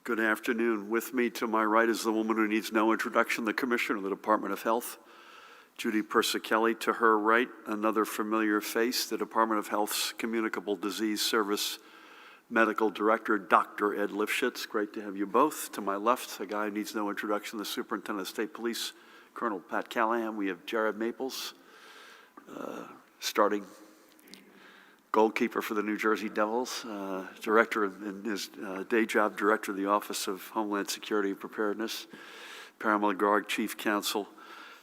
Good afternoon. With me to my right is the woman who needs no introduction, the Commissioner of the Department of Health, Judy Persicelli. To her right, another familiar face, the Department of Health's Communicable Disease Service Medical Director, Dr. Ed Lifshitz. Great to have you both. To my left, a guy who needs no introduction, the Superintendent of State Police, Colonel Pat Callahan. We have Jared Maples, starting goalkeeper for the New Jersey Devils, director in his day job, director of the Office of Homeland Security and Preparedness, Pamela Garg, Chief Counsel,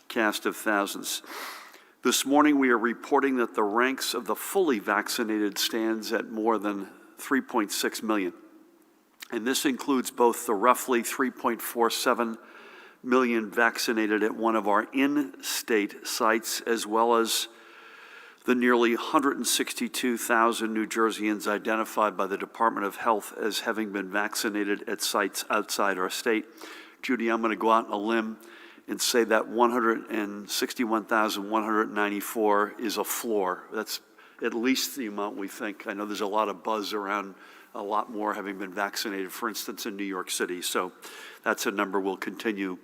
cast of thousands. This morning we are reporting that the ranks of the fully vaccinated stands at more than 3.6 million. And this includes both the roughly 3.47 million vaccinated at one of our in-state sites, as well as the nearly 162,000 New Jerseyans identified by the Department of Health as having been vaccinated at sites outside our state. Judy, I'm going to go out on a limb and say that 161,194 is a floor. That's at least the amount we think. I know there's a lot of buzz around a lot more having been vaccinated, for instance, in New York City. So that's a number we'll continue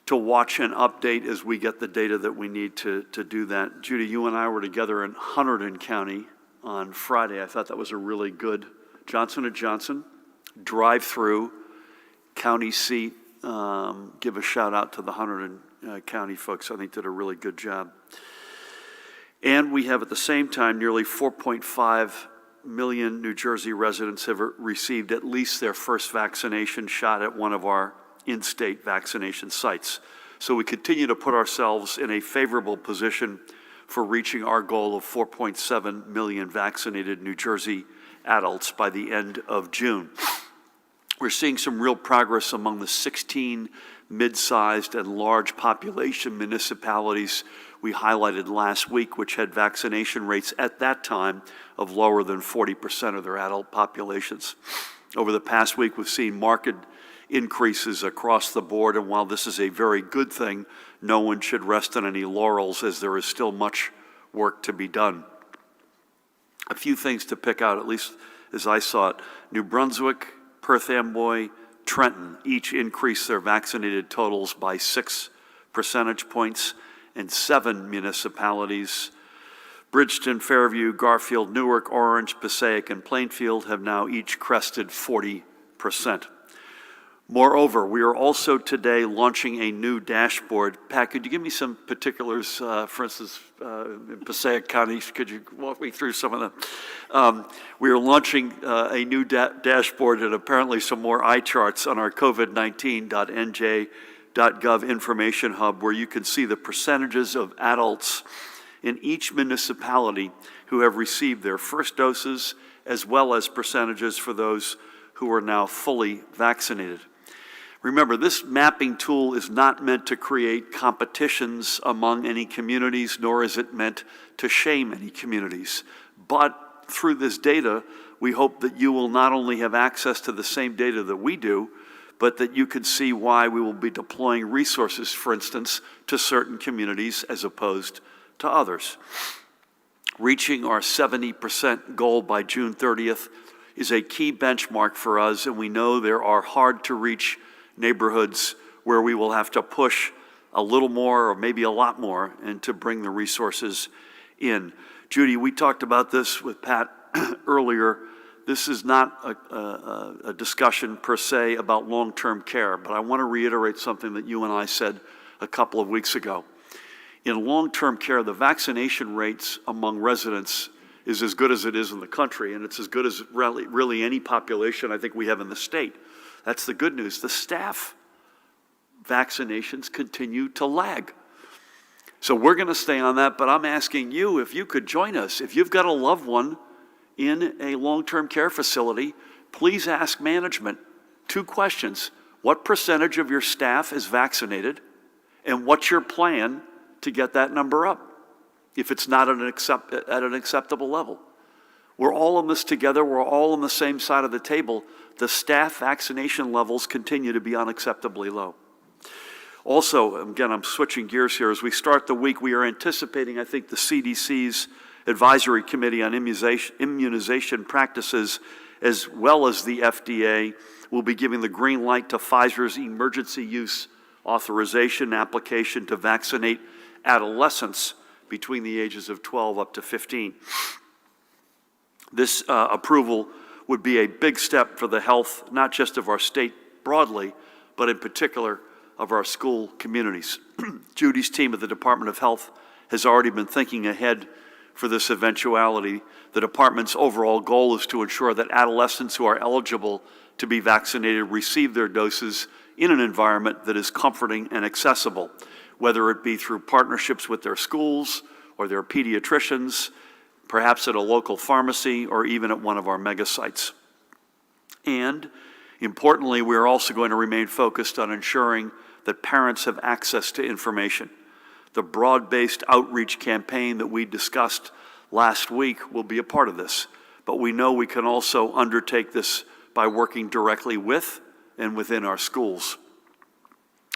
to watch and update as we get the data that we need to do that. Judy, you and I were together in Hunterdon County on Friday. I thought that was a really good Johnson & Johnson drive-through county seat. Give a shout out to the Hunterdon County folks. I think did a really good job. And we have at the same time nearly 4.5 million New Jersey residents have received at least their first vaccination shot at one of our in-state vaccination sites. So we continue to put ourselves in a favorable position for reaching our goal of 4.7 million vaccinated New Jersey adults by the end of June. We're seeing some real progress among the 16 mid-sized and large population municipalities we highlighted last week, which had vaccination rates at that time of lower than 40% of their adult populations. Over the past week, we've seen marked increases across the board, and while this is a very good thing, no one should rest on any laurels as there is still much work to be done. A few things to pick out, at least as I saw it. New Brunswick, Perth Amboy, Trenton each increased their vaccinated totals by 6 percentage points, and 7 municipalities, Bridgeton, Fairview, Garfield, Newark, Orange, Passaic, and Plainfield, have now each crested 40%. Moreover, we are also today launching a new dashboard. Pat, could you give me some particulars, for instance, in Passaic County, could you walk me through some of them? We are launching a new dashboard and apparently some more eye charts on our COVID-19.nj.gov information hub, where you can see the percentages of adults in each municipality who have received their first doses, as well as percentages for those who are now fully vaccinated. Remember, this mapping tool is not meant to create competitions among any communities, nor is it meant to shame any communities. But through this data, we hope that you will not only have access to the same data that we do, but that you can see why we will be deploying resources, for instance, to certain communities as opposed to others. Reaching our 70% goal by June 30th is a key benchmark for us, and we know there are hard-to-reach neighborhoods where we will have to push a little more or maybe a lot more and to bring the resources in. Judy, we talked about this with Pat earlier. This is not a discussion per se about long-term care, but I want to reiterate something that you and I said a couple of weeks ago. In long-term care, the vaccination rates among residents is as good as it is in the country, and it's as good as really any population I think we have in the state. That's the good news. The staff vaccinations continue to lag. So we're going to stay on that, but I'm asking you if you could join us. If you've got a loved one in a long-term care facility, please ask management 2 questions. What percentage of your staff is vaccinated, and what's your plan to get that number up if it's not at an acceptable level? We're all in this together. We're all on the same side of the table. The staff vaccination levels continue to be unacceptably low. Also, again, I'm switching gears here. As we start the week, we are anticipating, I think, the CDC's Advisory Committee on Immunization Practices as well as the FDA, will be giving the green light to Pfizer's emergency use authorization application to vaccinate adolescents between the ages of 12 up to 15. This approval would be a big step for the health, not just of our state broadly, but in particular of our school communities. Judy's team at the Department of Health has already been thinking ahead for this eventuality. The department's overall goal is to ensure that adolescents who are eligible to be vaccinated receive their doses in an environment that is comforting and accessible, whether it be through partnerships with their schools or their pediatricians, perhaps at a local pharmacy, or even at one of our mega sites. And importantly, we are also going to remain focused on ensuring that parents have access to information. The broad-based outreach campaign that we discussed last week will be a part of this, but we know we can also undertake this by working directly with and within our schools.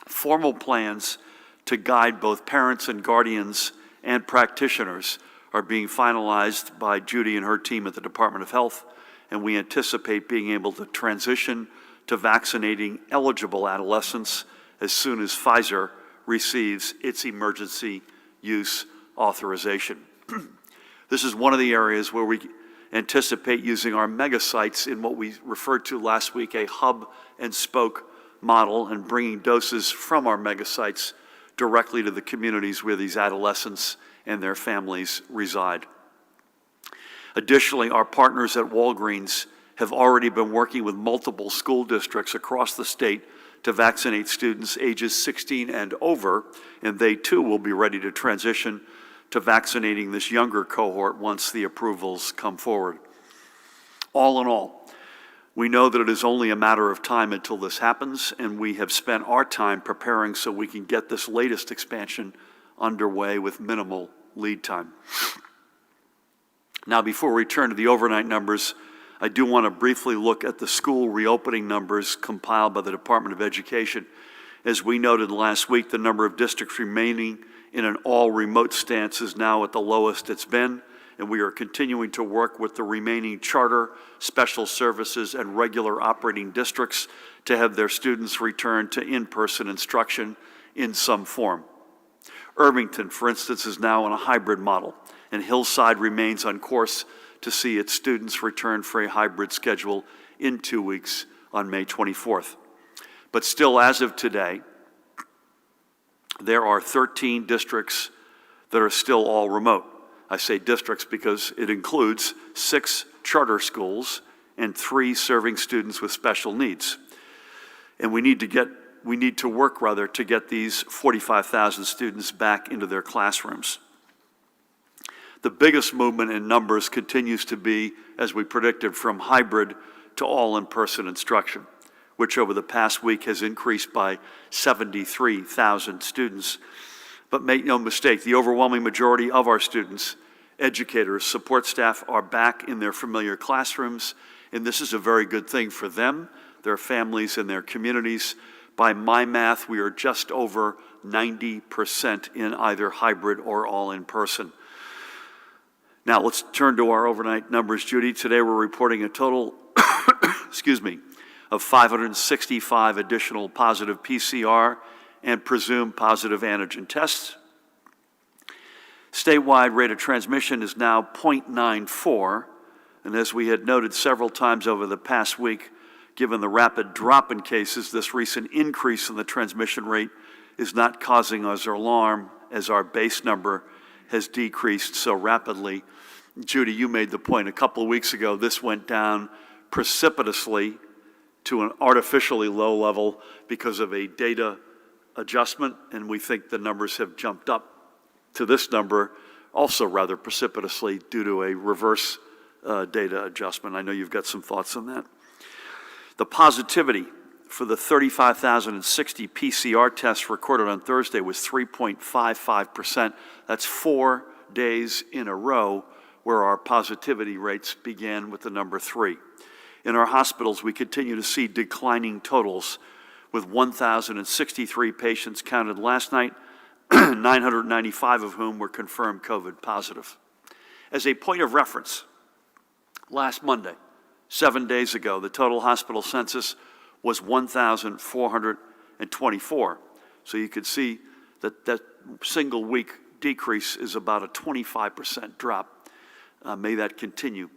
Formal plans to guide both parents and guardians and practitioners are being finalized by Judy and her team at the Department of Health, and we anticipate being able to transition to vaccinating eligible adolescents as soon as Pfizer receives its emergency use authorization. This is one of the areas where we anticipate using our mega sites in what we referred to last week, a hub and spoke model, and bringing doses from our mega sites directly to the communities where these adolescents and their families reside. Additionally, our partners at Walgreens have already been working with multiple school districts across the state to vaccinate students ages 16 and over, and they too will be ready to transition to vaccinating this younger cohort once the approvals come forward. All in all, we know that it is only a matter of time until this happens, and we have spent our time preparing so we can get this latest expansion underway with minimal lead time. Now, before we turn to the overnight numbers, I do want to briefly look at the school reopening numbers compiled by the Department of Education. As we noted last week, the number of districts remaining in an all-remote stance is now at the lowest it's been, and we are continuing to work with the remaining charter, special services, and regular operating districts to have their students return to in-person instruction in some form. Irvington, for instance, is now on a hybrid model, and Hillside remains on course to see its students return for a hybrid schedule in 2 weeks on May 24th. But still, as of today, there are 13 districts that are still all remote. I say districts because it includes 6 charter schools and 3 serving students with special needs. And we need to work to get these 45,000 students back into their classrooms. The biggest movement in numbers continues to be, as we predicted, from hybrid to all in-person instruction, which over the past week has increased by 73,000 students. But make no mistake, the overwhelming majority of our students, educators, support staff are back in their familiar classrooms, and this is a very good thing for them, their families, and their communities. By my math, we are just over 90% in either hybrid or all in person. Now let's turn to our overnight numbers, Judy. Today we're reporting a total, of 565 additional positive PCR and presumed positive antigen tests. Statewide rate of transmission is now 0.94, and as we had noted several times over the past week, given the rapid drop in cases, this recent increase in the transmission rate is not causing us alarm as our base number has decreased so rapidly. Judy, you made the point a couple of weeks ago, this went down precipitously to an artificially low level because of a data adjustment, and we think the numbers have jumped up to this number also rather precipitously due to a reverse data adjustment. I know you've got some thoughts on that. The positivity for the 35,060 PCR tests recorded on Thursday was 3.55%. That's 4 days in a row where our positivity rates began with the number 3. In our hospitals, we continue to see declining totals, with 1,063 patients counted last night, 995 of whom were confirmed COVID positive. As a point of reference, last Monday, 7 days ago, the total hospital census was 1,424. So you could see that that single week decrease is about a 25% drop. May that continue.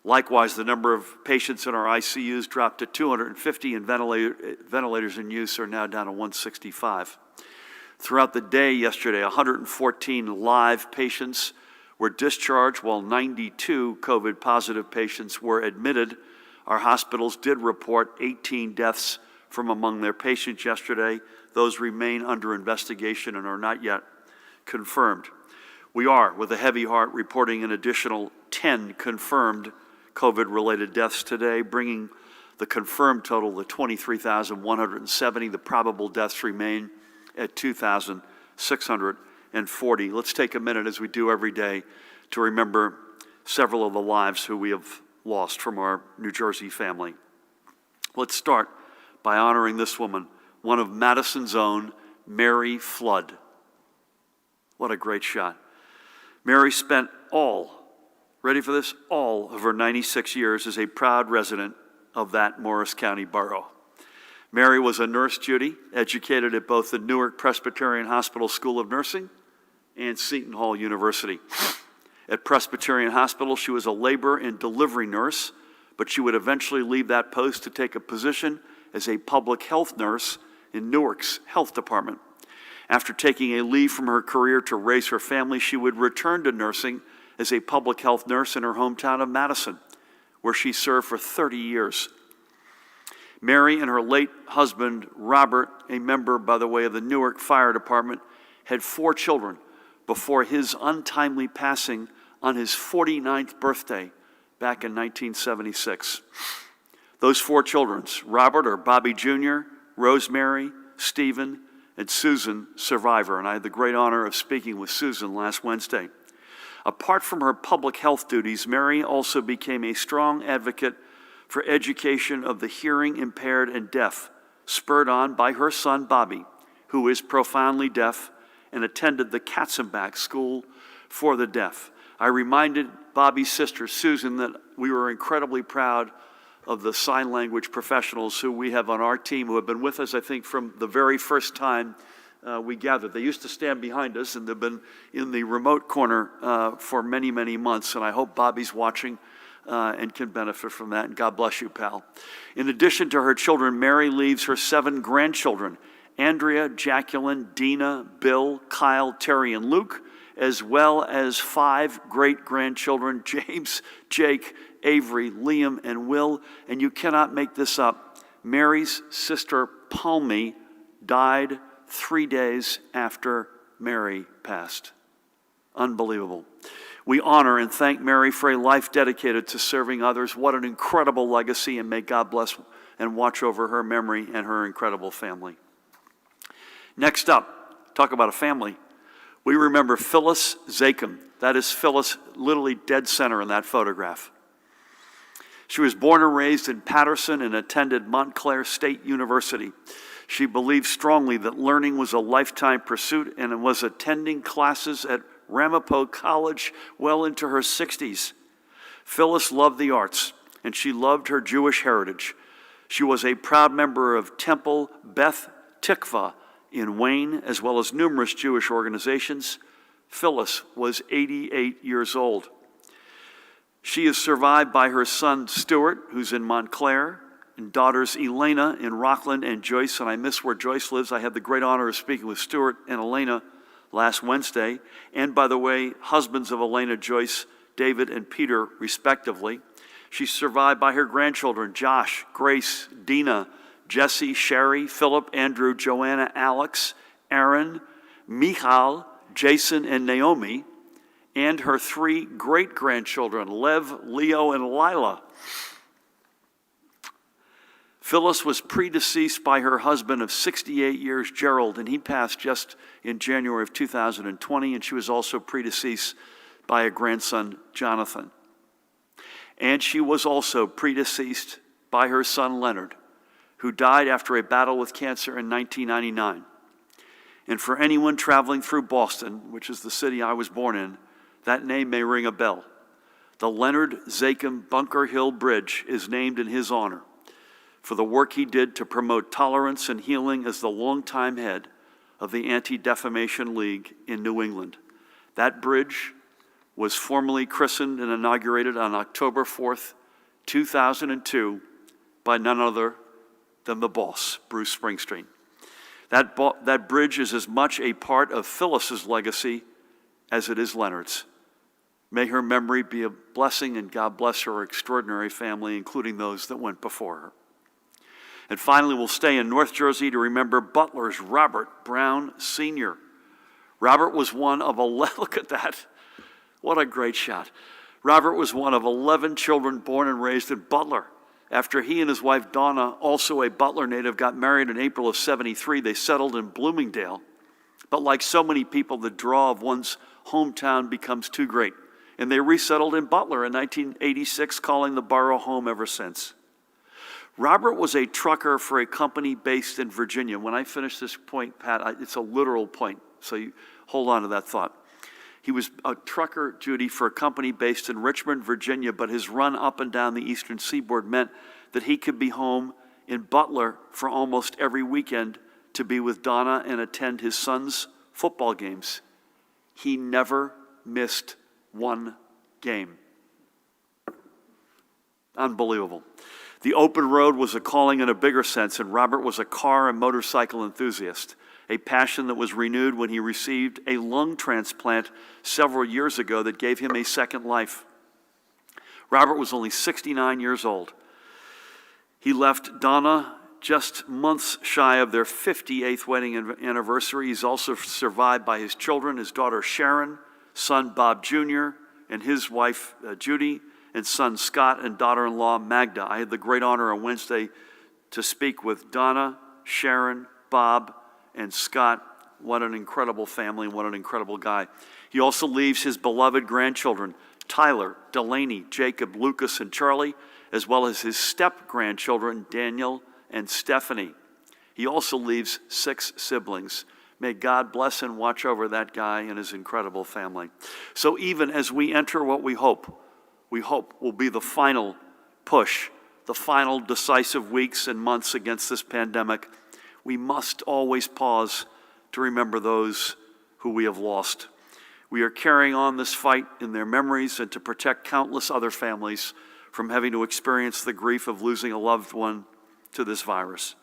Likewise, the number of patients in our ICUs dropped to 250, and ventilators in use are now down to 165. Throughout the day yesterday, 114 live patients were discharged, while 92 COVID-positive patients were admitted. Our hospitals did report 18 deaths from among their patients yesterday. Those remain under investigation and are not yet confirmed. We are, with a heavy heart, reporting an additional 10 confirmed COVID-related deaths today, bringing the confirmed total to 23,170. The probable deaths remain at 2,640. Let's take a minute, as we do every day, to remember several of the lives who we have lost from our New Jersey family. Let's start by honoring this woman, one of Madison's own, Mary Flood. What a great shot. Mary spent all of her 96 years as a proud resident of that Morris County borough. Mary was a nurse duty, educated at both the Newark Presbyterian Hospital School of Nursing and Seton Hall University. At Presbyterian Hospital, she was a labor and delivery nurse, but she would eventually leave that post to take a position as a public health nurse in Newark's health department. After taking a leave from her career to raise her family, she would return to nursing as a public health nurse in her hometown of Madison, where she served for 30 years. Mary and her late husband, Robert, a member, by the way, of the Newark Fire Department, had 4 children before his untimely passing on his 49th birthday back in 1976. Those 4 children, Robert, or Bobby Jr., Rosemary, Stephen, and Susan, survivor, and I had the great honor of speaking with Susan last Wednesday. Apart from her public health duties, Mary also became a strong advocate for education of the hearing impaired and deaf, spurred on by her son Bobby, who is profoundly deaf and attended the Katzenbach School for the Deaf. I reminded Bobby's sister Susan that we were incredibly proud of the sign language professionals who we have on our team, who have been with us, I think, from the very first time we gathered. They used to stand behind us, and they've been in the remote corner for many, many months, and I hope Bobby's watching and can benefit from that. And God bless you, pal. In addition to her children, Mary leaves her 7 grandchildren, Andrea, Jacqueline, Dina, Bill, Kyle, Terry, and Luke, as well as 5 great-grandchildren, James, Jake, Avery, Liam, and Will. And you cannot make this up. Mary's sister, Palmy, died 3 days after Mary passed. Unbelievable. We honor and thank Mary for a life dedicated to serving others. What an incredible legacy, and may God bless and watch over her memory and her incredible family. Next up, talk about a family. We remember Phyllis Zakim. That is Phyllis, literally dead center in that photograph. She was born and raised in Patterson and attended Montclair State University. She believed strongly that learning was a lifetime pursuit and was attending classes at Ramapo College well into her 60s. Phyllis loved the arts, and she loved her Jewish heritage. She was a proud member of Temple Beth Tikva in Wayne, as well as numerous Jewish organizations. Phyllis was 88 years old. She is survived by her son Stuart, who's in Montclair, and daughters Elena in Rockland and Joyce, and I miss where Joyce lives. I had the great honor of speaking with Stuart and Elena last Wednesday, and by the way, husbands of Elena, Joyce, David, and Peter, respectively. She's survived by her grandchildren, Josh, Grace, Dina, Jesse, Sherry, Philip, Andrew, Joanna, Alex, Aaron, Michal, Jason, and Naomi, and her 3 great-grandchildren, Lev, Leo, and Lila. Phyllis was predeceased by her husband of 68 years, Gerald, and he passed just in January of 2020, and she was also predeceased by a grandson, Jonathan. And she was also predeceased by her son, Leonard, who died after a battle with cancer in 1999. And for anyone traveling through Boston, which is the city I was born in, that name may ring a bell. The Leonard Zakim Bunker Hill Bridge is named in his honor for the work he did to promote tolerance and healing as the longtime head of the Anti-Defamation League in New England. That bridge was formally christened and inaugurated on October 4th, 2002 by none other than the boss, Bruce Springsteen. That bridge is as much a part of Phyllis's legacy as it is Leonard's. May her memory be a blessing, and God bless her extraordinary family, including those that went before her. And finally, we'll stay in North Jersey to remember Butler's Robert Brown Sr. Robert was one of 11, look at that, what a great shot. Robert was one of 11 children born and raised in Butler. After he and his wife Donna, also a Butler native, got married in April of '73, they settled in Bloomingdale. But like so many people, the draw of one's hometown becomes too great. And they resettled in Butler in 1986, calling the borough home ever since. Robert was a trucker for a company based in Virginia. When I finish this point, Pat, it's a literal point, so you hold on to that thought. He was a trucker, Judy, for a company based in Richmond, Virginia, but his run up and down the eastern seaboard meant that he could be home in Butler for almost every weekend to be with Donna and attend his son's football games. He never missed one game. Unbelievable. The open road was a calling in a bigger sense, and Robert was a car and motorcycle enthusiast, a passion that was renewed when he received a lung transplant several years ago that gave him a second life. Robert was only 69 years old. He left Donna just months shy of their 58th wedding anniversary. He's also survived by his children, his daughter Sharon, son Bob Jr., and his wife Judy, and son Scott, and daughter-in-law Magda. I had the great honor on Wednesday to speak with Donna, Sharon, Bob, and Scott. What an incredible family, and what an incredible guy. He also leaves his beloved grandchildren, Tyler, Delaney, Jacob, Lucas, and Charlie, as well as his step-grandchildren, Daniel and Stephanie. He also leaves 6 siblings. May God bless and watch over that guy and his incredible family. So even as we enter what we hope will be the final push, the final decisive weeks and months against this pandemic, we must always pause to remember those who we have lost. We are carrying on this fight in their memories and to protect countless other families from having to experience the grief of losing a loved one to this virus.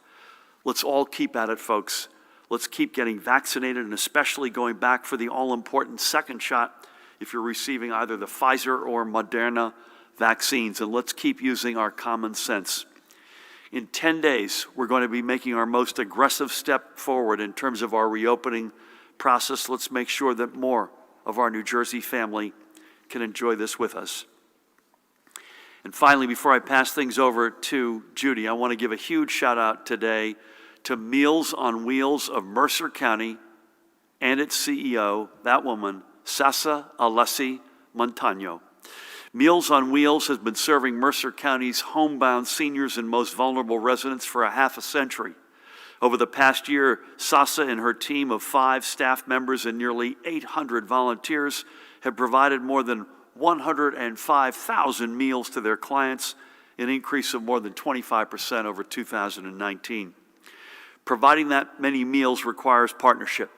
Let's all keep at it, folks. Let's keep getting vaccinated, and especially going back for the all-important second shot if you're receiving either the Pfizer or Moderna vaccines. And let's keep using our common sense. In 10 days, we're going to be making our most aggressive step forward in terms of our reopening process. Let's make sure that more of our New Jersey family can enjoy this with us. And finally, before I pass things over to Judy, I want to give a huge shout out today to Meals on Wheels of Mercer County and its CEO, that woman, Sasa Alessi Montano. Meals on Wheels has been serving Mercer County's homebound seniors and most vulnerable residents for a half a century. Over the past year, Sasa and her team of 5 staff members and nearly 800 volunteers have provided more than 105,000 meals to their clients, an increase of more than 25% over 2019. Providing that many meals requires partnership,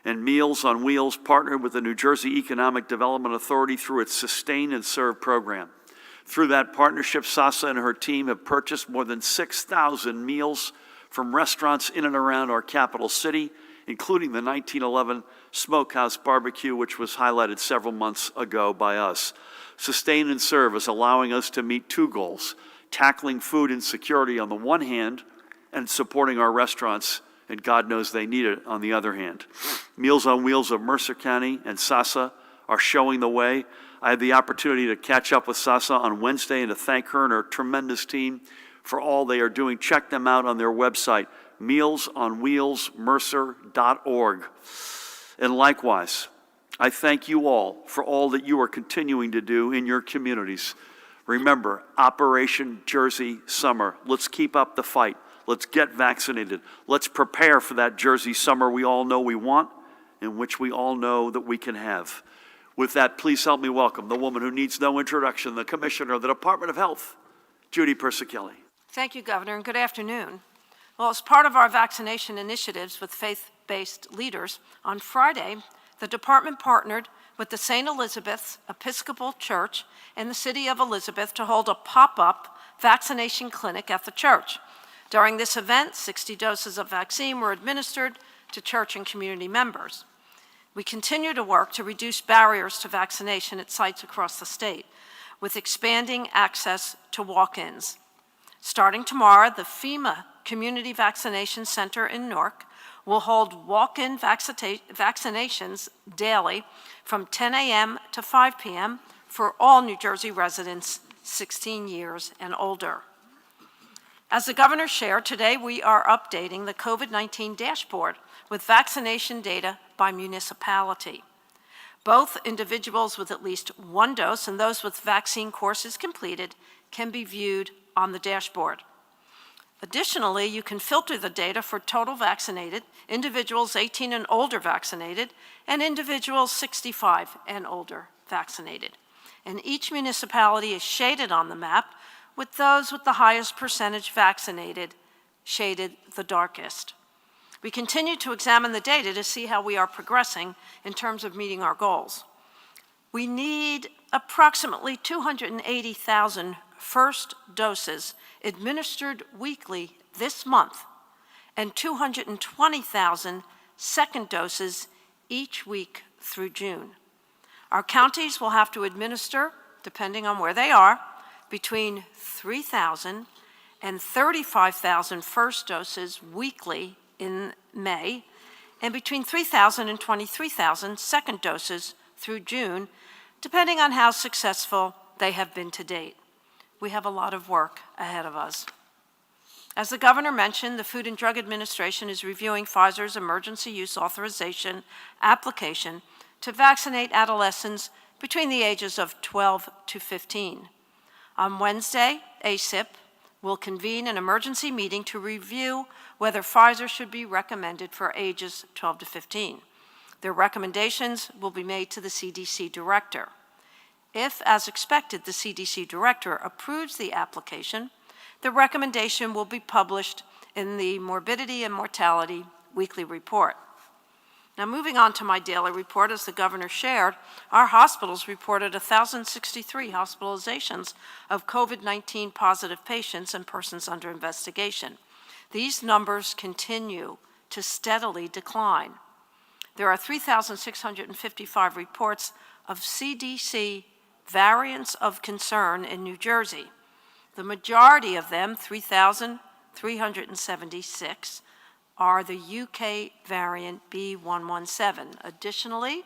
and Meals on Wheels partnered with the New Jersey Economic Development Authority through its Sustain and Serve program. Through that partnership, Sasa and her team have purchased more than 6,000 meals from restaurants in and around our capital city, including the 1911 Smokehouse Barbecue, which was highlighted several months ago by us. Sustain and Serve is allowing us to meet 2 goals: tackling food insecurity on the one hand, and supporting our restaurants, and God knows they need it, on the other hand. Meals on Wheels of Mercer County and Sasa are showing the way. I had the opportunity to catch up with Sasa on Wednesday and to thank her and her tremendous team for all they are doing. Check them out on their website, mealsonwheelsmercer.org. And likewise, I thank you all for all that you are continuing to do in your communities. Remember, Operation Jersey Summer. Let's keep up the fight. Let's get vaccinated. Let's prepare for that Jersey summer we all know we want, and which we all know that we can have. With that, please help me welcome the woman who needs no introduction, the Commissioner of the Department of Health, Judy Persichelli. Thank you, Governor, and good afternoon. Well, as part of our vaccination initiatives with faith-based leaders, on Friday, the department partnered with the St. Elizabeth's Episcopal Church in the city of Elizabeth to hold a pop-up vaccination clinic at the church. During this event, 60 doses of vaccine were administered to church and community members. We continue to work to reduce barriers to vaccination at sites across the state, with expanding access to walk-ins. Starting tomorrow, the FEMA Community Vaccination Center in Newark will hold walk-in vaccinations daily from 10 a.m. to 5 p.m. for all New Jersey residents 16 years and older. As the Governor shared, today we are updating the COVID-19 dashboard with vaccination data by municipality. Both individuals with at least one dose and those with vaccine courses completed can be viewed on the dashboard. Additionally, you can filter the data for total vaccinated, individuals 18 and older vaccinated, and individuals 65 and older vaccinated. And each municipality is shaded on the map, with those with the highest percentage vaccinated shaded the darkest. We continue to examine the data to see how we are progressing in terms of meeting our goals. We need approximately 280,000 first doses administered weekly this month and 220,000 second doses each week through June. Our counties will have to administer, depending on where they are, between 3,000 and 35,000 first doses weekly in May, and between 3,000 and 23,000 second doses through June, depending on how successful they have been to date. We have a lot of work ahead of us. As the Governor mentioned, the Food and Drug Administration is reviewing Pfizer's emergency use authorization application to vaccinate adolescents between the ages of 12 to 15. On Wednesday, ACIP will convene an emergency meeting to review whether Pfizer should be recommended for ages 12 to 15. Their recommendations will be made to the CDC director. If, as expected, the CDC director approves the application, the recommendation will be published in the Morbidity and Mortality Weekly Report. Now, moving on to my daily report, as the Governor shared, our hospitals reported 1,063 hospitalizations of COVID-19 positive patients and persons under investigation. These numbers continue to steadily decline. There are 3,655 reports of CDC variants of concern in New Jersey. The majority of them, 3,376, are the UK variant B.1.1.7. Additionally,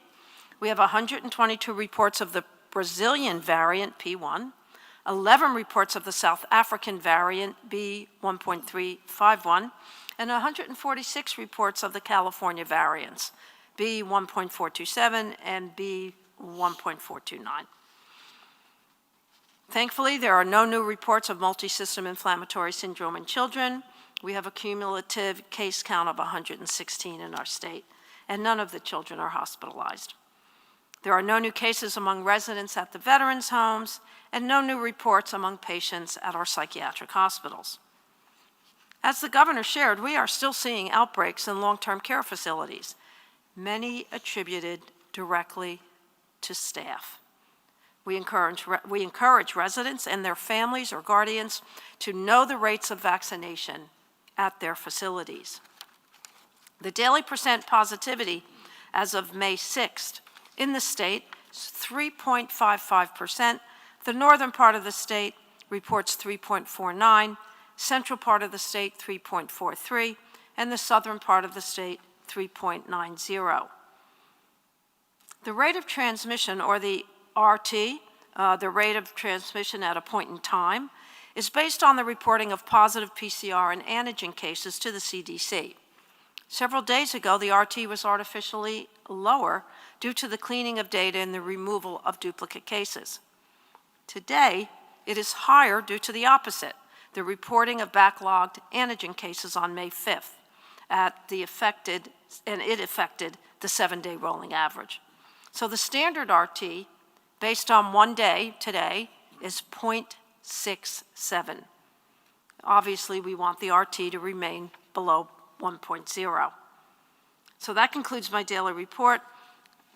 we have 122 reports of the Brazilian variant P1, 11 reports of the South African variant B.1.351, and 146 reports of the California variants B.1.427 and B.1.429. Thankfully, there are no new reports of multisystem inflammatory syndrome in children. We have a cumulative case count of 116 in our state, and none of the children are hospitalized. There are no new cases among residents at the veterans' homes, and no new reports among patients at our psychiatric hospitals. As the Governor shared, we are still seeing outbreaks in long-term care facilities, many attributed directly to staff. We encourage residents and their families or guardians to know the rates of vaccination at their facilities. The daily percent positivity as of May 6th in the state is 3.55%. The northern part of the state reports 3.49%, central part of the state 3.43%, and the southern part of the state 3.90%. The rate of transmission, or the RT, the rate of transmission at a point in time, is based on the reporting of positive PCR and antigen cases to the CDC. Several days ago, the RT was artificially lower due to the cleaning of data and the removal of duplicate cases. Today, it is higher due to the opposite, the reporting of backlogged antigen cases on May 5th, and it affected the 7-day rolling average. So the standard RT, based on 1 day today, is 0.67. Obviously, we want the RT to remain below 1.0. So that concludes my daily report.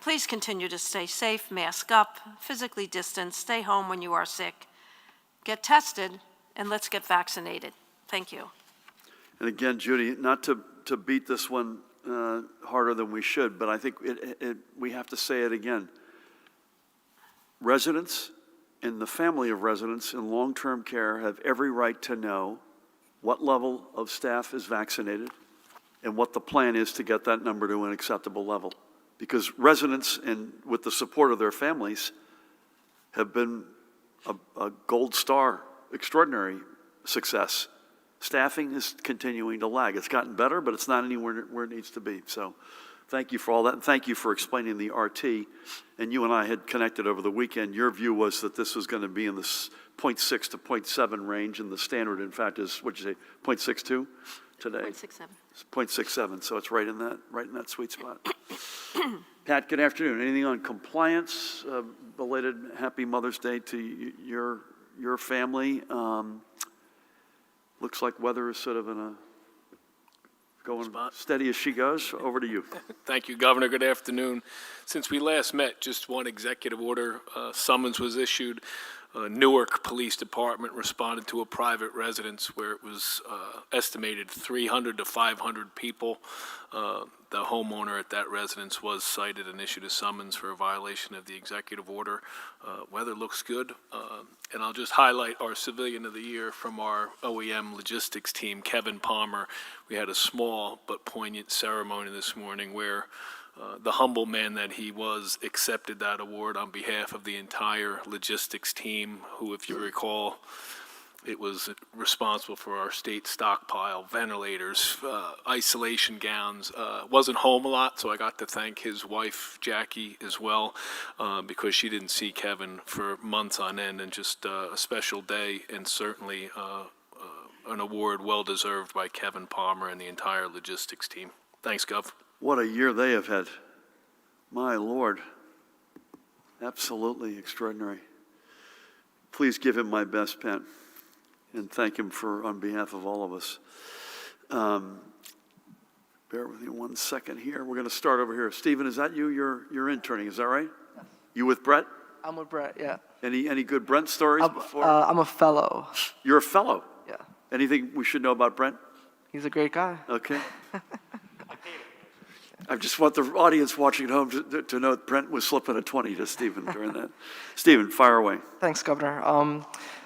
Please continue to stay safe, mask up, physically distance, stay home when you are sick, get tested, and let's get vaccinated. Thank you. And again, Judy, not to beat this one harder than we should, but I think we have to say it again. Residents and the family of residents in long-term care have every right to know what level of staff is vaccinated and what the plan is to get that number to an acceptable level. Because residents, and with the support of their families, have been a gold star, extraordinary success. Staffing is continuing to lag. It's gotten better, but it's not anywhere where it needs to be. So thank you for all that, and thank you for explaining the RT. And you and I had connected over the weekend. Your view was that this was going to be in the 0.6 to 0.7 range, and the standard, in fact, is, what'd you say, 0.62 today? 0.67. It's 0.67, so it's right in that sweet spot. Pat, good afternoon. Anything on compliance? Belated Happy Mother's Day to your family. Looks like weather is sort of going steady as she goes. Over to you. Thank you, Governor. Good afternoon. Since we last met, just one executive order summons was issued. Newark Police Department responded to a private residence where it was estimated 300 to 500 people. The homeowner at that residence was cited and issued a summons for a violation of the executive order. Weather looks good. And I'll just highlight our Civilian of the Year from our OEM logistics team, Kevin Palmer. We had a small but poignant ceremony this morning where the humble man that he was accepted that award on behalf of the entire logistics team, who, if you recall, it was responsible for our state stockpile, ventilators, isolation gowns. Wasn't home a lot, so I got to thank his wife, Jackie, as well, because she didn't see Kevin for months on end, and just a special day, and certainly an award well-deserved by Kevin Palmer and the entire logistics team. Thanks, Gov. What a year they have had. My Lord. Absolutely extraordinary. Please give him my best, Pat, and thank him on behalf of all of us. Bear with me 1 second here. We're going to start over here. Stephen, is that you? You're interning, is that right? Yes. You with Brett? I'm with Brett, yeah. Any good Brent stories before? I'm a fellow. You're a fellow? Yeah. Anything we should know about Brent? He's a great guy. Okay. I just want the audience watching at home to know that Brent was slipping a 20 to Stephen during that. Stephen, fire away. Thanks, Governor.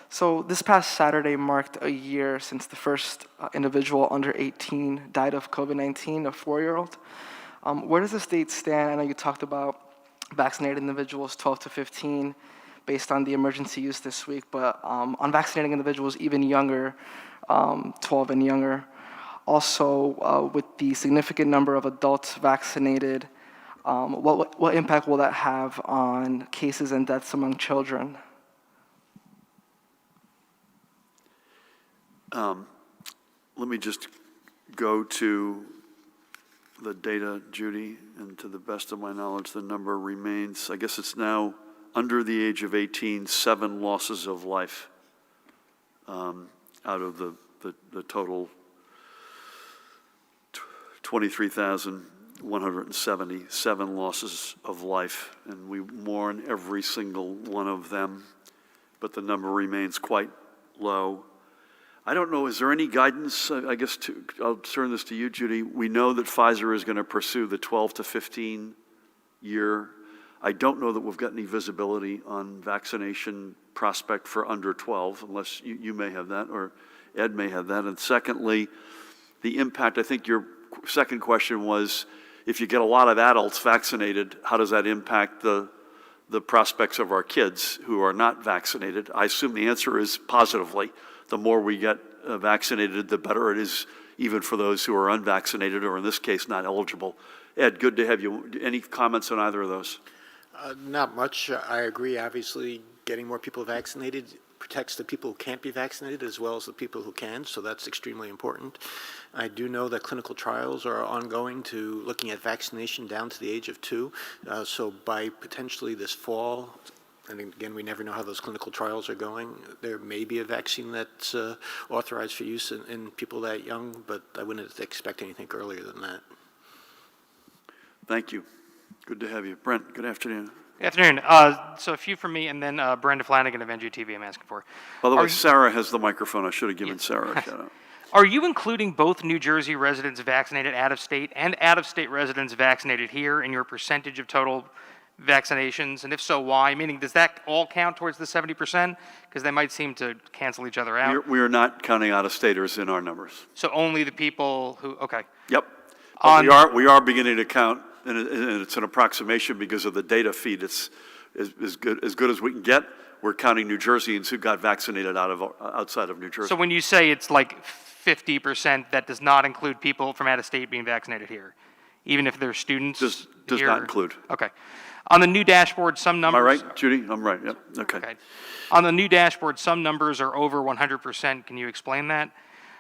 So this past Saturday marked a year since the first individual under 18 died of COVID-19, a 4-year-old. Where does the state stand? I know you talked about vaccinated individuals 12 to 15 based on the emergency use this week, but on vaccinating individuals even younger, 12 and younger. Also, with the significant number of adults vaccinated, what impact will that have on cases and deaths among children? Let me just go to the data, Judy, and to the best of my knowledge, the number remains, I guess it's now under the age of 18, 7 losses of life out of the total 23,177 losses of life, and we mourn every single one of them, but the number remains quite low. I don't know, is there any guidance? I guess I'll turn this to you, Judy. We know that Pfizer is going to pursue the 12 to 15 year. I don't know that we've got any visibility on vaccination prospect for under 12, unless you may have that, or Ed may have that. And secondly, the impact, I think your second question was, if you get a lot of adults vaccinated, how does that impact the prospects of our kids who are not vaccinated? I assume the answer is positively. The more we get vaccinated, the better it is, even for those who are unvaccinated, or in this case, not eligible. Ed, good to have you. Any comments on either of those? Not much. I agree. Obviously, getting more people vaccinated protects the people who can't be vaccinated as well as the people who can, so that's extremely important. I do know that clinical trials are ongoing to looking at vaccination down to the age of 2. So by potentially this fall, and again, we never know how those clinical trials are going, there may be a vaccine that's authorized for use in people that young, but I wouldn't expect anything earlier than that. Thank you. Good to have you. Brent, good afternoon. Good afternoon. So a few from me, and then Brenda Flanagan of NGTV I'm asking for. By the way, Sarah has the microphone. I should have given Sarah a shout out. Are you including both New Jersey residents vaccinated out of state and out-of-state residents vaccinated here in your percentage of total vaccinations? And if so, why? Meaning, does that all count towards the 70%? Because they might seem to cancel each other out. We are not counting out-of-staters in our numbers. So only the people who, okay. Yep. But we are beginning to count, and it's an approximation because of the data feed. It's as good as we can get. We're counting New Jerseyans who got vaccinated outside of New Jersey. So when you say it's like 50%, that does not include people from out of state being vaccinated here, even if they're students? Does here? not include. Okay. On the new dashboard, some numbers. Am I right, Judy? I'm right. Yep. Okay. On the new dashboard, some numbers are over 100%. Can you explain that?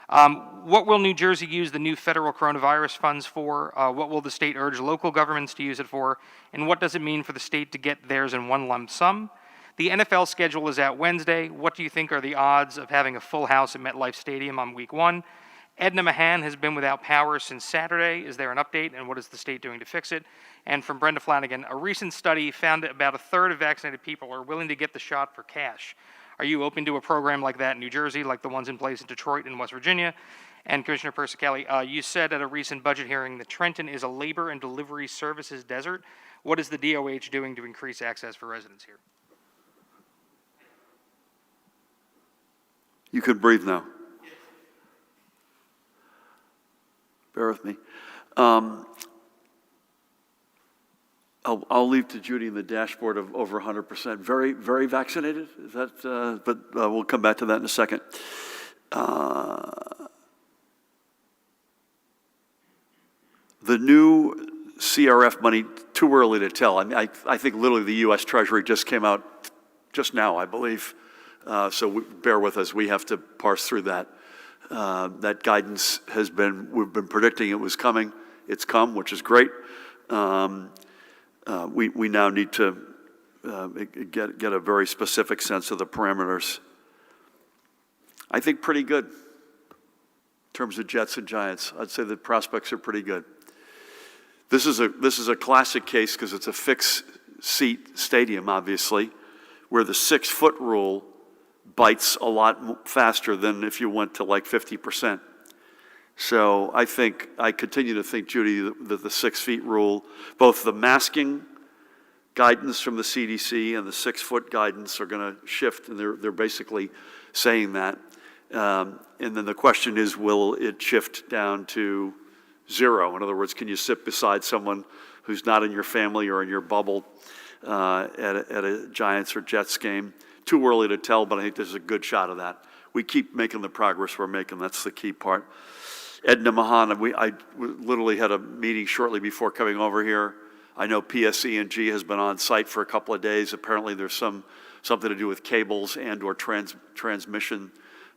What will New Jersey use the new federal coronavirus funds for? What will the state urge local governments to use it for? And what does it mean for the state to get theirs in one lump sum? The NFL schedule is out Wednesday. What do you think are the odds of having a full house at MetLife Stadium on week 1? Edna Mahan has been without power since Saturday. Is there an update, and what is the state doing to fix it? And from Brenda Flanagan, a recent study found that about a third of vaccinated people are willing to get the shot for cash. Are you open to a program like that in New Jersey, like the ones in place in Detroit and West Virginia? And Commissioner Persicali, you said at a recent budget hearing that Trenton is a labor and delivery services desert. What is the DOH doing to increase access for residents here? You can breathe now. Bear with me. I'll leave to Judy in the dashboard of over 100%. Very, very vaccinated. Is that? But we'll come back to that in a second. The new CRF money, too early to tell. I mean, I think literally the U.S. Treasury just came out just now, I believe. So bear with us. We have to parse through that. That guidance has been, we've been predicting it was coming. It's come, which is great. We now need to get a very specific sense of the parameters. I think pretty good in terms of Jets and Giants. I'd say the prospects are pretty good. This is a classic case because it's a fixed seat stadium, obviously, where the 6-foot rule bites a lot faster than if you went to like 50%. So I continue to think, Judy, that the 6 feet rule, both the masking guidance from the CDC and the 6-foot guidance are going to shift, and they're basically saying that. And then the question is, will it shift down to 0? In other words, can you sit beside someone who's not in your family or in your bubble at a Giants or Jets game? Too early to tell, but I think there's a good shot of that. We keep making the progress we're making. That's the key part. Edna Mahan, I literally had a meeting shortly before coming over here. I know PSE&G has been on site for a couple of days. Apparently there's something to do with cables and or transmission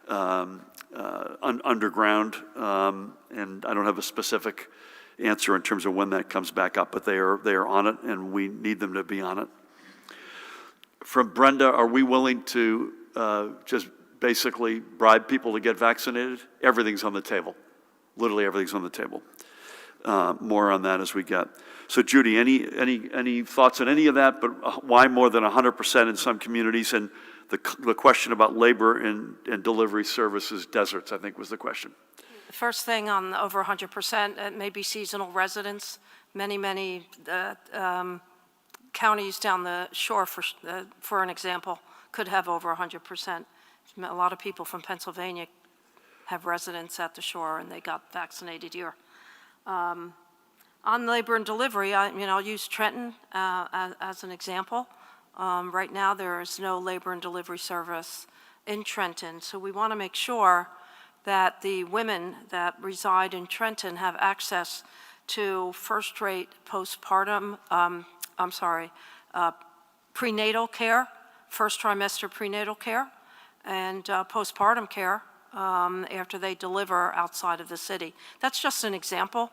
underground, and I don't have a specific answer in terms of when that comes back up, but they are on it, and we need them to be on it. From Brenda, are we willing to just basically bribe people to get vaccinated? Everything's on the table. Literally everything's on the table. More on that as we get. So Judy, any thoughts on any of that? But why more than 100% in some communities? And the question about labor and delivery services deserts, I think, was the question. The first thing on the over 100%, it may be seasonal residents. Many counties down the shore, for an example, could have over 100%. A lot of people from Pennsylvania have residents at the shore, and they got vaccinated here. On labor and delivery, I'll use Trenton as an example. Right now, there is no labor and delivery service in Trenton, so we want to make sure that the women that reside in Trenton have access to first-rate postpartum, prenatal care, first trimester prenatal care, and postpartum care after they deliver outside of the city. That's just an example.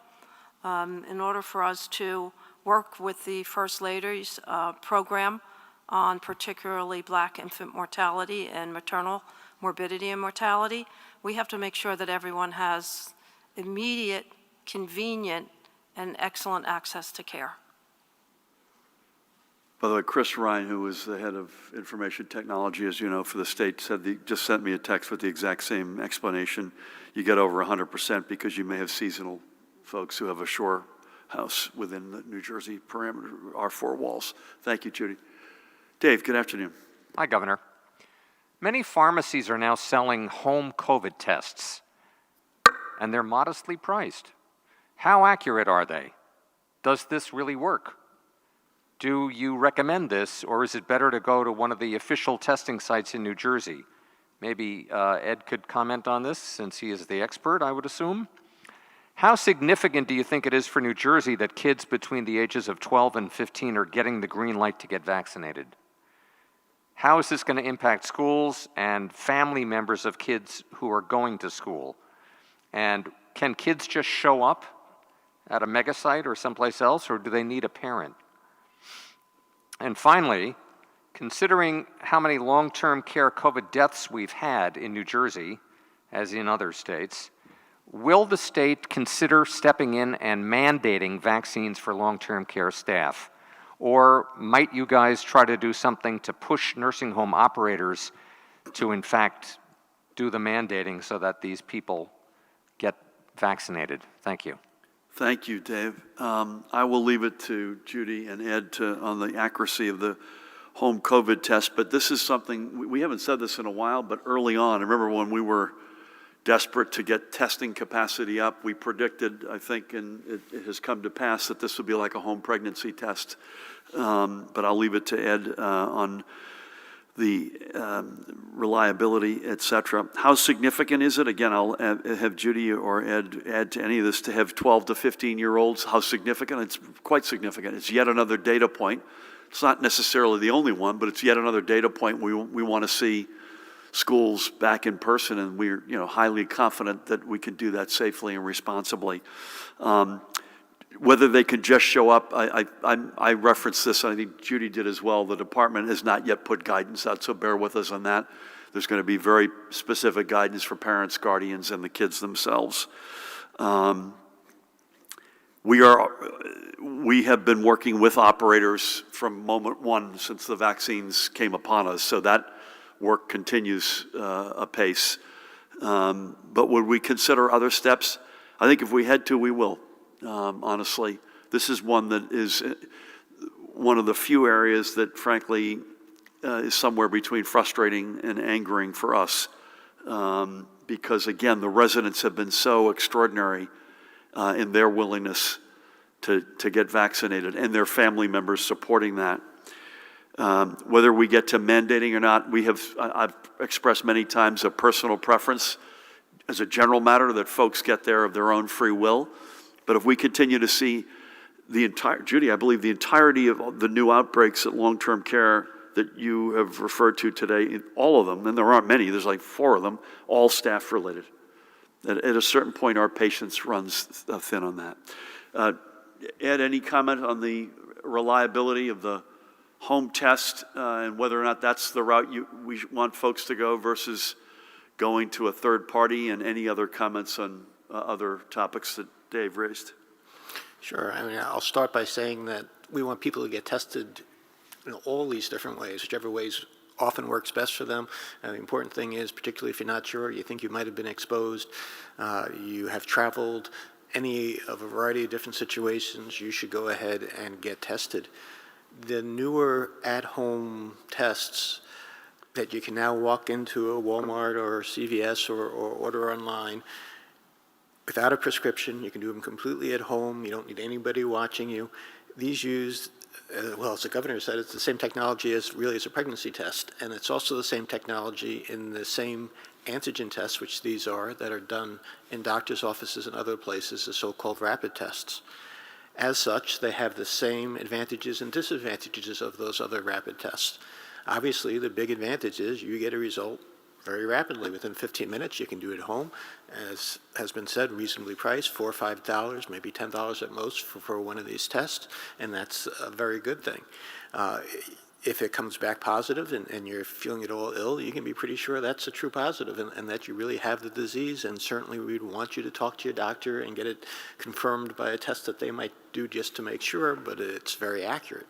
In order for us to work with the First Lady's program on particularly Black infant mortality and maternal morbidity and mortality, we have to make sure that everyone has immediate, convenient, and excellent access to care. By the way, Chris Ryan, who was the head of information technology, as you know, for the state, just sent me a text with the exact same explanation. You get over 100% because you may have seasonal folks who have a shore house within the New Jersey parameter, our four walls. Thank you, Judy. Dave, good afternoon. Hi, Governor. Many pharmacies are now selling home COVID tests, and they're modestly priced. How accurate are they? Does this really work? Do you recommend this, or is it better to go to one of the official testing sites in New Jersey? Maybe Ed could comment on this, since he is the expert, I would assume. How significant do you think it is for New Jersey that kids between the ages of 12 and 15 are getting the green light to get vaccinated? How is this going to impact schools and family members of kids who are going to school? And can kids just show up at a mega site or someplace else, or do they need a parent? And finally, considering how many long-term care COVID deaths we've had in New Jersey, as in other states, will the state consider stepping in and mandating vaccines for long-term care staff? Or might you guys try to do something to push nursing home operators to, in fact, do the mandating so that these people get vaccinated? Thank you. Thank you, Dave. I will leave it to Judy and Ed on the accuracy of the home COVID test, but this is something, we haven't said this in a while, but early on, I remember when we were desperate to get testing capacity up, we predicted, I think, and it has come to pass, that this would be like a home pregnancy test. But I'll leave it to Ed on the reliability, et cetera. How significant is it? Again, I'll have Judy or Ed add to any of this. To have 12 to 15-year-olds, how significant? It's quite significant. It's yet another data point. It's not necessarily the only one, but it's yet another data point. We want to see schools back in person, and we're highly confident that we can do that safely and responsibly. Whether they could just show up, I referenced this, and I think Judy did as well. The department has not yet put guidance out, so bear with us on that. There's going to be very specific guidance for parents, guardians, and the kids themselves. We have been working with operators from moment one since the vaccines came upon us, so that work continues apace. But would we consider other steps? I think if we had to, we will. Honestly, this is one that is one of the few areas that, frankly, is somewhere between frustrating and angering for us, because, again, the residents have been so extraordinary in their willingness to get vaccinated, and their family members supporting that. Whether we get to mandating or not, I've expressed many times a personal preference as a general matter that folks get there of their own free will. But if we continue to see Judy, I believe the entirety of the new outbreaks at long-term care that you have referred to today, all of them, and there aren't many, there's like 4 of them, all staff related. At a certain point, our patience runs thin on that. Ed, any comment on the reliability of the home test and whether or not that's the route we want folks to go versus going to a third party, and any other comments on other topics that Dave raised? Sure. I mean, I'll start by saying that we want people to get tested in all these different ways, whichever ways often works best for them. And the important thing is, particularly if you're not sure, you think you might have been exposed, you have traveled, any of a variety of different situations, you should go ahead and get tested. The newer at-home tests that you can now walk into a Walmart or CVS or order online without a prescription, you can do them completely at home, you don't need anybody watching you. These use, well, as the governor said, it's the same technology as a pregnancy test, and it's also the same technology in the same antigen tests, which these are, that are done in doctors' offices and other places, the so-called rapid tests. As such, they have the same advantages and disadvantages of those other rapid tests. Obviously, the big advantage is you get a result very rapidly. Within 15 minutes, you can do it at home. As has been said, reasonably priced, $4 or $5, maybe $10 at most for one of these tests, and that's a very good thing. If it comes back positive and you're feeling at all ill, you can be pretty sure that's a true positive and that you really have the disease, and certainly we'd want you to talk to your doctor and get it confirmed by a test that they might do just to make sure, but it's very accurate.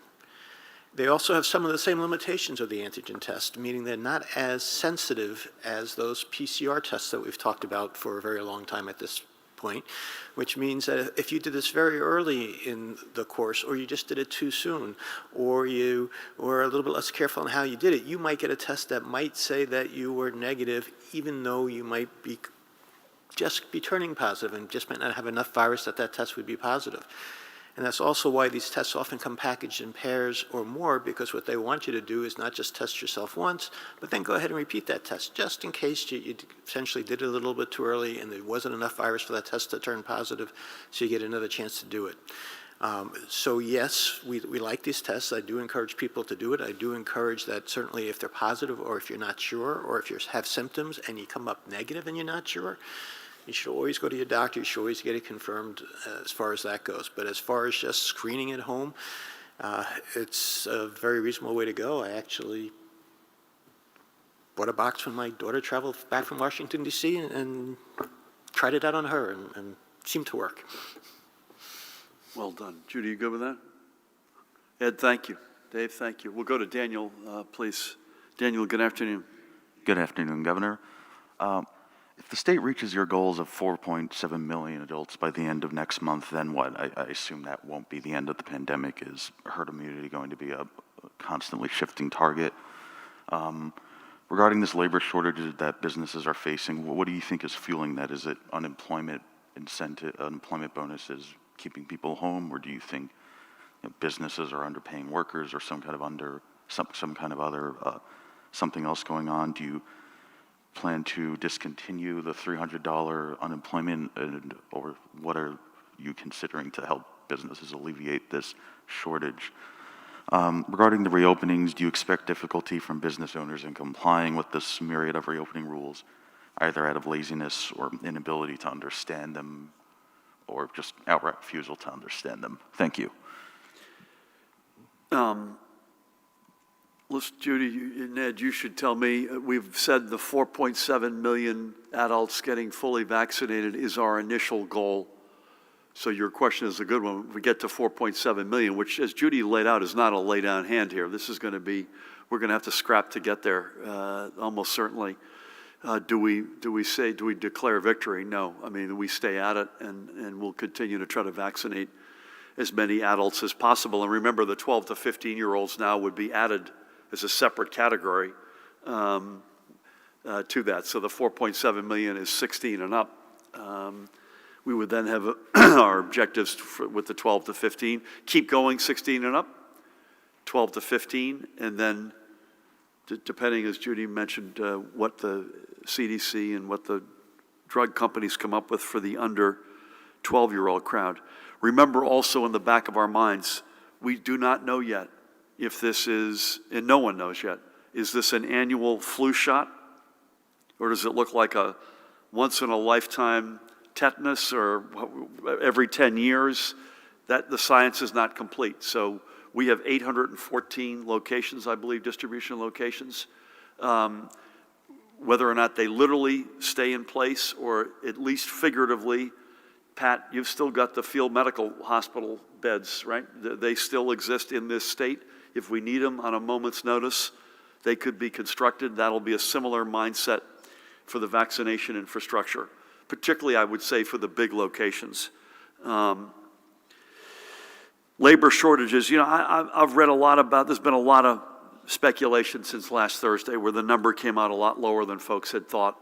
They also have some of the same limitations of the antigen test, meaning they're not as sensitive as those PCR tests that we've talked about for a very long time at this point, which means that if you did this very early in the course, or you just did it too soon, or you were a little bit less careful on how you did it, you might get a test that might say that you were negative, even though you might be just be turning positive and just might not have enough virus that test would be positive. And that's also why these tests often come packaged in pairs or more, because what they want you to do is not just test yourself once, but then go ahead and repeat that test, just in case you essentially did it a little bit too early and there wasn't enough virus for that test to turn positive, so you get another chance to do it. So yes, we like these tests. I do encourage people to do it. I do encourage that certainly if they're positive, or if you're not sure, or if you have symptoms and you come up negative and you're not sure, you should always go to your doctor. You should always get it confirmed as far as that goes. But as far as just screening at home, it's a very reasonable way to go. I actually bought a box when my daughter traveled back from Washington, D.C., and tried it out on her, and it seemed to work. Well done. Judy, you good with that? Ed, thank you. Dave, thank you. We'll go to Daniel, please. Daniel, good afternoon. Good afternoon, Governor. If the state reaches your goals of 4.7 million adults by the end of next month, then what? I assume that won't be the end of the pandemic. Is herd immunity going to be a constantly shifting target? Regarding this labor shortage that businesses are facing, what do you think is fueling that? Is it unemployment incentive, unemployment bonuses keeping people home, or do you think businesses are underpaying workers, or some kind of other something else going on? Do you plan to discontinue the $300 unemployment, or what are you considering to help businesses alleviate this shortage? Regarding the reopenings, do you expect difficulty from business owners in complying with this myriad of reopening rules, either out of laziness or inability to understand them, or just outright refusal to understand them? Thank you. Listen, Judy and Ed, you should tell me, we've said the 4.7 million adults getting fully vaccinated is our initial goal. So your question is a good one. We get to 4.7 million, which, as Judy laid out, is not a lay down hand here. This is going to be, we're going to have to scrap to get there, almost certainly. Do we declare victory? No. I mean, we stay at it, and we'll continue to try to vaccinate as many adults as possible. And remember, the 12 to 15-year-olds now would be added as a separate category to that. So the 4.7 million is 16 and up. We would then have our objectives with the 12 to 15. Keep going 16 and up, 12 to 15, and then depending, as Judy mentioned, what the CDC and what the drug companies come up with for the under 12-year-old crowd. Remember also in the back of our minds, we do not know yet if this is, and no one knows yet, is this an annual flu shot? Or does it look like a once-in-a-lifetime tetanus, or every 10 years? That the science is not complete. So we have 814 locations, I believe, distribution locations. Whether or not they literally stay in place, or at least figuratively, Pat, you've still got the field medical hospital beds, right? They still exist in this state. If we need them on a moment's notice, they could be constructed. That'll be a similar mindset for the vaccination infrastructure, particularly, I would say, for the big locations. Labor shortages, you know, I've read a lot about, there's been a lot of speculation since last Thursday where the number came out a lot lower than folks had thought.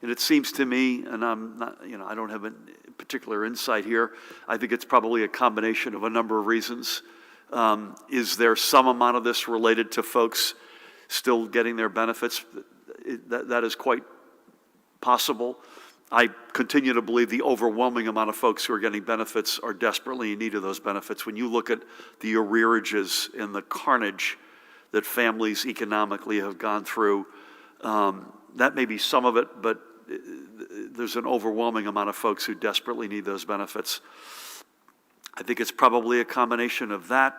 And it seems to me, and I'm not, you know, I don't have a particular insight here, I think it's probably a combination of a number of reasons. Is there some amount of this related to folks still getting their benefits? That is quite possible. I continue to believe the overwhelming amount of folks who are getting benefits are desperately in need of those benefits. When you look at the arrearages and the carnage that families economically have gone through, That may be some of it, but there's an overwhelming amount of folks who desperately need those benefits. I think it's probably a combination of that,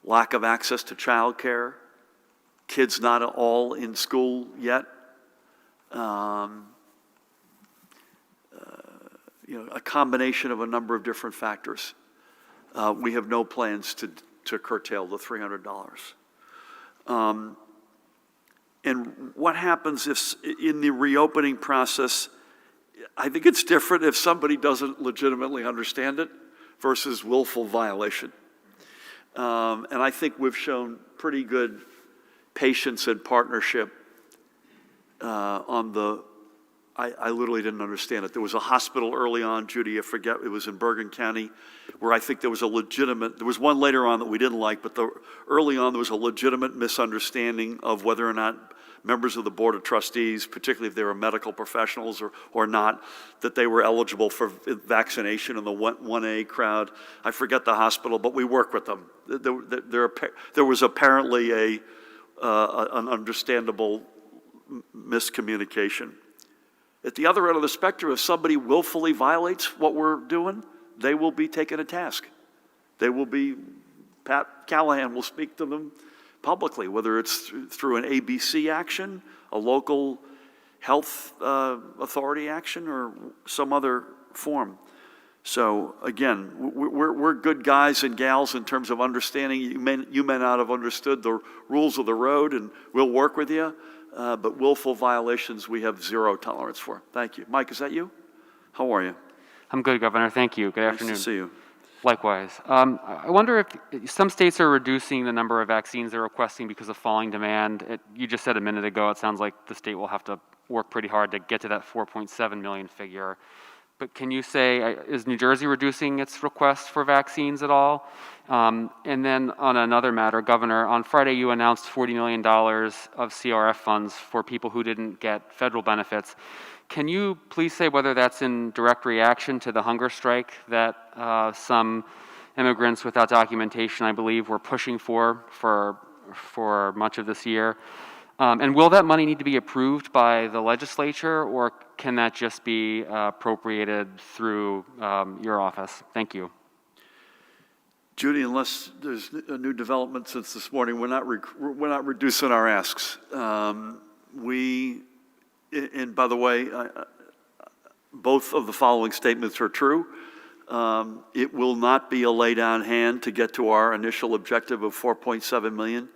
lack of access to childcare, kids not all in school yet, a combination of a number of different factors. We have no plans to curtail the $300. And what happens if, in the reopening process, I think it's different if somebody doesn't legitimately understand it versus willful violation. And I think we've shown pretty good patience and partnership on the, I literally didn't understand it. There was a hospital early on, Judy, I forget, it was in Bergen County, where I think there was there was one later on that we didn't like, but early on there was a legitimate misunderstanding of whether or not members of the Board of Trustees, particularly if they were medical professionals or not, that they were eligible for vaccination in the 1A crowd. I forget the hospital, but we work with them. There was apparently an understandable miscommunication. At the other end of the spectrum, if somebody willfully violates what we're doing, they will be taken to task. Pat Callahan will speak to them publicly, whether it's through an ABC action, a local health authority action, or some other form. So again, we're good guys and gals in terms of understanding. You may not have understood the rules of the road, and we'll work with you. But willful violations, we have zero tolerance for. Thank you. Mike, is that you? How are you? I'm good, Governor. Thank you. Good afternoon. Nice to see you. Likewise. I wonder if some states are reducing the number of vaccines they're requesting because of falling demand. You just said a minute ago, it sounds like the state will have to work pretty hard to get to that 4.7 million figure. But can you say, is New Jersey reducing its request for vaccines at all? And then on another matter, Governor, on Friday you announced $40 million of CRF funds for people who didn't get federal benefits. Can you please say whether that's in direct reaction to the hunger strike that some immigrants without documentation, I believe, were pushing for much of this year? And will that money need to be approved by the legislature, or can that just be appropriated through your office? Thank you. Judy, unless there's a new development since this morning, we're not reducing our asks. And by the way, both of the following statements are true. It will not be a lay down hand to get to our initial objective of 4.7 million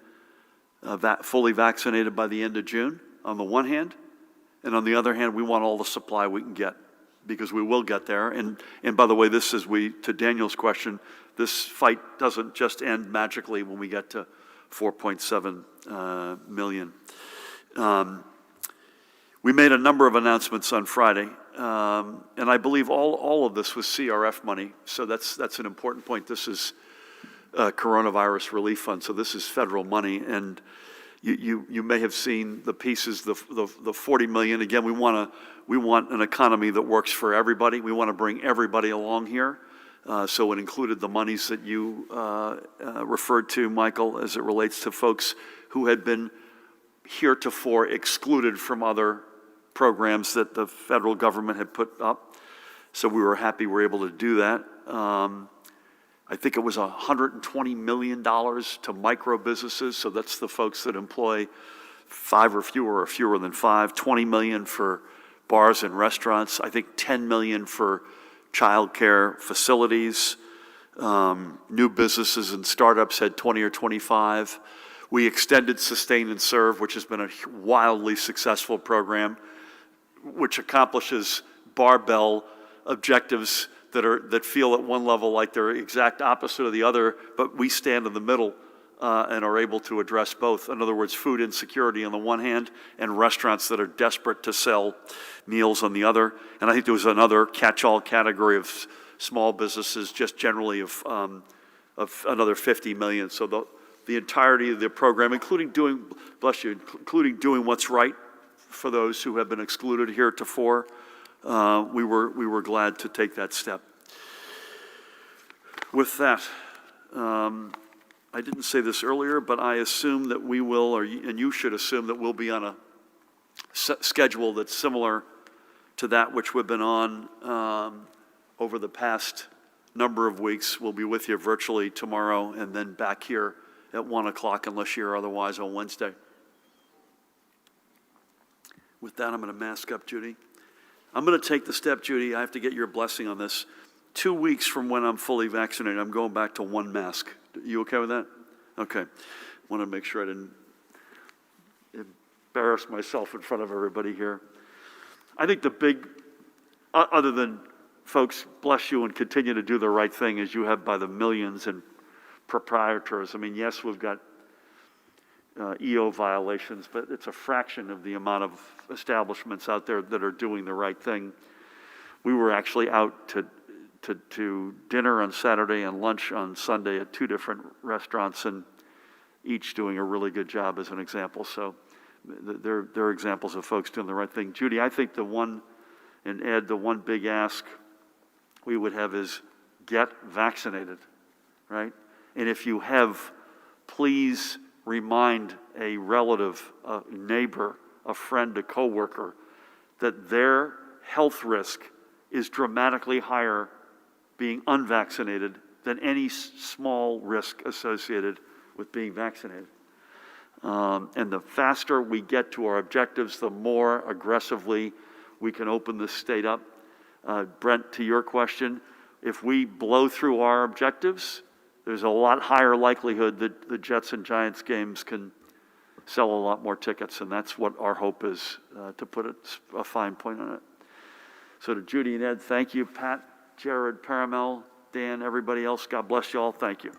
fully vaccinated by the end of June, on the one hand. And on the other hand, we want all the supply we can get, because we will get there. And by the way, this is to Daniel's question, this fight doesn't just end magically when we get to 4.7 million. We made a number of announcements on Friday, and I believe all of this was CRF money, so that's an important point. This is coronavirus relief fund, so this is federal money, and you may have seen the pieces, the 40 million. Again, we want an economy that works for everybody. We want to bring everybody along here. So it included the monies that you referred to, Michael, as it relates to folks who had been heretofore excluded from other programs that the federal government had put up. So we were happy we were able to do that. I think it was $120 million to micro businesses, so that's the folks that employ 5 or fewer than 5. 20 million for bars and restaurants. I think 10 million for childcare facilities. New businesses and startups had 20 or 25. We extended Sustain and Serve, which has been a wildly successful program, which accomplishes barbell objectives that feel at one level like they're exact opposite of the other, but we stand in the middle and are able to address both. In other words, food insecurity on the one hand, and restaurants that are desperate to sell meals on the other. And I think there was another catch-all category of small businesses, just generally of another 50 million. So the entirety of the program, including doing what's right for those who have been excluded heretofore, we were glad to take that step. With that, I didn't say this earlier, but I assume that we will, and you should assume that we'll be on schedule that's similar to that which we've been on over the past number of weeks. We'll be with you virtually tomorrow and then back here at 1 o'clock unless you're otherwise on Wednesday. With that, I'm going to mask up, Judy. I'm going to take the step, Judy. I have to get your blessing on this. 2 weeks from when I'm fully vaccinated, I'm going back to one mask. You okay with that? Okay. Want to make sure I didn't embarrass myself in front of everybody here. I think the big, other than folks, bless you and continue to do the right thing as you have by the millions and proprietors. I mean, yes, we've got EO violations, but it's a fraction of the amount of establishments out there that are doing the right thing. We were actually out to dinner on Saturday and lunch on Sunday at 2 different restaurants, and each doing a really good job as an example. So they're examples of folks doing the right thing. Judy, I think the one, and Ed, the one big ask we would have is get vaccinated, right? And if you have, please remind a relative, a neighbor, a friend, a coworker, that their health risk is dramatically higher being unvaccinated than any small risk associated with being vaccinated. And the faster we get to our objectives, the more aggressively we can open this state up. Brent, to your question, if we blow through our objectives, there's a lot higher likelihood that the Jets and Giants games can sell a lot more tickets, and that's what our hope is, to put a fine point on it. So to Judy and Ed, thank you. Pat, Jared, Paramel, Dan, everybody else, God bless you all. Thank you.